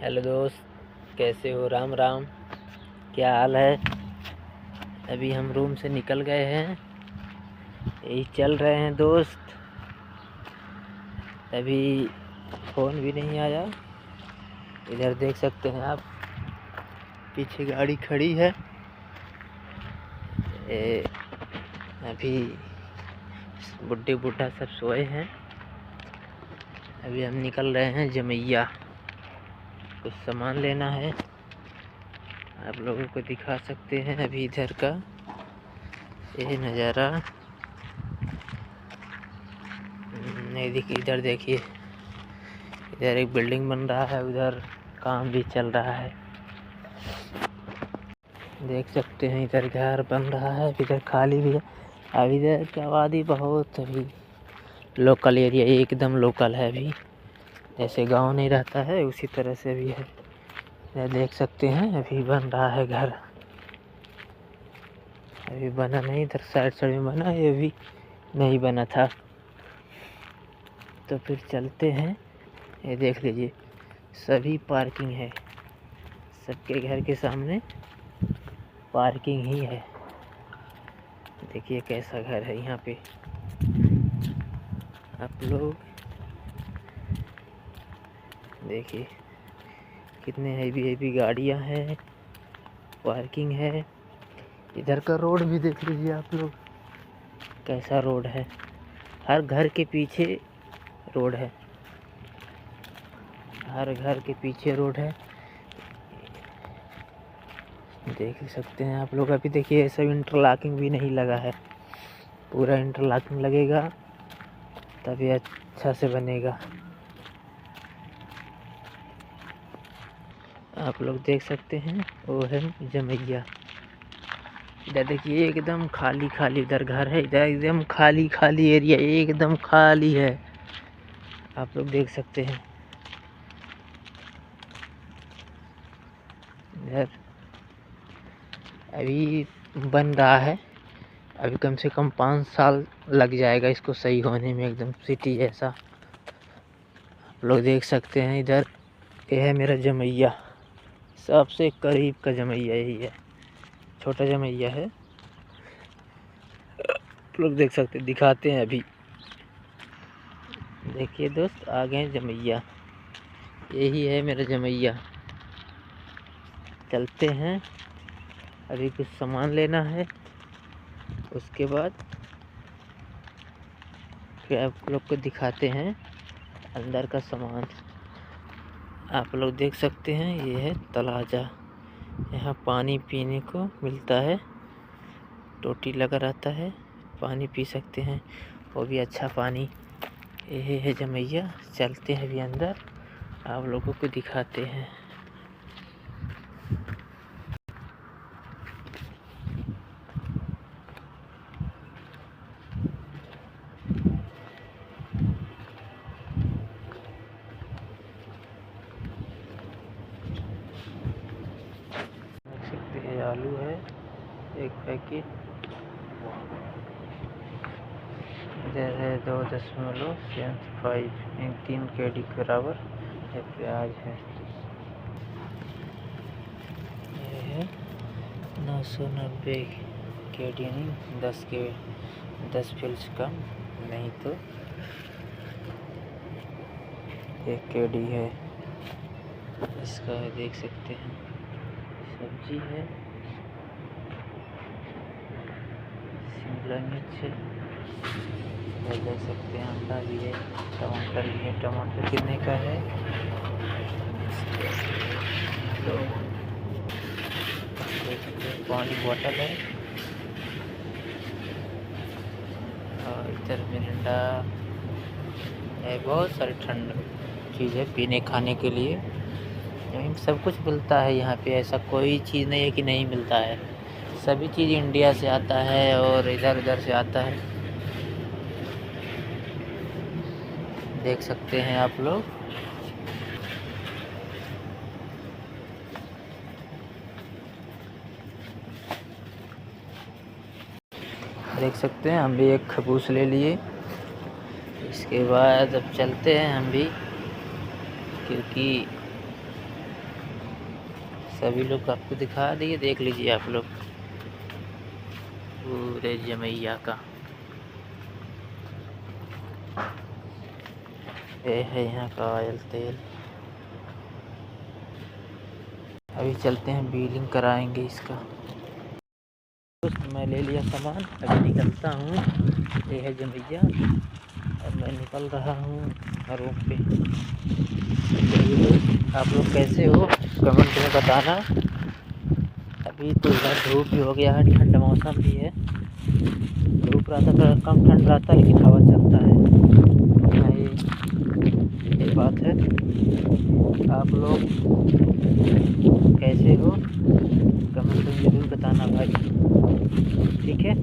Hello दोस्त, कैसे हो? राम राम। क्या हाल है? अभी हम रूम से निकल गए हैं, यही चल रहे हैं दोस्त। अभी फ़ोन भी नहीं आया। इधर देख सकते हैं आप, पीछे गाड़ी खड़ी है। अभी बुड्ढे बूढ़ा सब सोए हैं। अभी हम निकल रहे हैं जमैया, कुछ सामान लेना है। आप लोगों को दिखा सकते हैं अभी इधर का ये नज़ारा। नहीं देखिए, इधर देखिए, इधर एक बिल्डिंग बन रहा है, उधर काम भी चल रहा है। देख सकते हैं इधर घर बन रहा है, इधर खाली भी है। अब इधर की आबादी बहुत, अभी लोकल एरिया एकदम लोकल है। अभी जैसे गांव नहीं रहता है उसी तरह से भी है। इधर देख सकते हैं अभी बन रहा है घर, अभी बना नहीं। इधर साइड में बना है, अभी नहीं बना था। तो फिर चलते हैं। ये देख लीजिए, सभी पार्किंग है, सबके घर के सामने पार्किंग ही है। देखिए कैसा घर है यहाँ पे। आप लोग देखिए कितने हैवी गाड़ियाँ हैं, पार्किंग है। इधर का रोड भी देख लीजिए आप लोग, कैसा रोड है। हर घर के पीछे रोड है, हर घर के पीछे रोड है। देख सकते हैं आप लोग। अभी देखिए सब इंटरलॉकिंग भी नहीं लगा है, पूरा इंटरलॉकिंग लगेगा तभी अच्छा से बनेगा। आप लोग देख सकते हैं वो है जमैया। इधर देखिए एकदम खाली खाली इधर घर है, इधर एकदम खाली खाली एरिया, एकदम खाली है। आप लोग देख सकते हैं इधर अभी बन रहा है। अभी कम से कम 5 साल लग जाएगा इसको सही होने में, एकदम सिटी जैसा। आप लोग देख सकते हैं इधर ये है मेरा जमैया, सबसे करीब का जमैया यही है, छोटा जमैया है। आप लोग देख सकते हैं, दिखाते हैं अभी। देखिए दोस्त, आ गए जमैया, यही है मेरा जमैया। चलते हैं, अभी कुछ सामान लेना है, उसके बाद फिर आप लोग को दिखाते हैं अंदर का सामान। आप लोग देख सकते हैं ये है तलाजा, यहाँ पानी पीने को मिलता है, टोटी लगा रहता है, पानी पी सकते हैं, वो भी अच्छा पानी। ये है जमैया। चलते हैं अभी अंदर, आप लोगों को दिखाते हैं। देख सकते हैं आलू है एक पैकेट, इधर है 2.75 3 kg के बराबर। ये प्याज है, ये है 990 kg, यानी 10 फिल्स कम नहीं तो 1 kg है इसका। देख सकते हैं सब्जी है, शिमला मिर्च है, देख सकते हैं अंडा भी है, टमाटर भी है। टमाटर कितने का है? तो देख सकते हैं पानी बॉटल है, और इधर मिरिंडा है। बहुत सारी ठंड चीज़ है पीने खाने के लिए, लेकिन सब कुछ मिलता है यहाँ पे। ऐसा कोई चीज़ नहीं है कि नहीं मिलता है, सभी चीज़ इंडिया से आता है और इधर उधर से आता है। देख सकते हैं आप लोग। देख सकते हैं हम भी एक खरबूज ले लिए। इसके बाद अब चलते हैं हम भी, क्योंकि सभी लोग आपको दिखा दिए, देख लीजिए आप लोग पूरे जमैया का। ये है यहाँ का ऑयल तेल। अभी चलते हैं बिलिंग कराएंगे इसका। मैं ले लिया सामान, अभी निकलता हूँ। ये है जमैया और मैं निकल रहा हूँ रूम पे। आप लोग कैसे हो कमेंट में बताना। अभी तो इधर धूप भी हो गया है, ठंडा मौसम भी है। धूप रहता थोड़ा कम, ठंड रहता लेकिन हवा चलता है। ये बात है। आप लोग कैसे हो कमेंट में ज़रूर बताना भाई, ठीक है।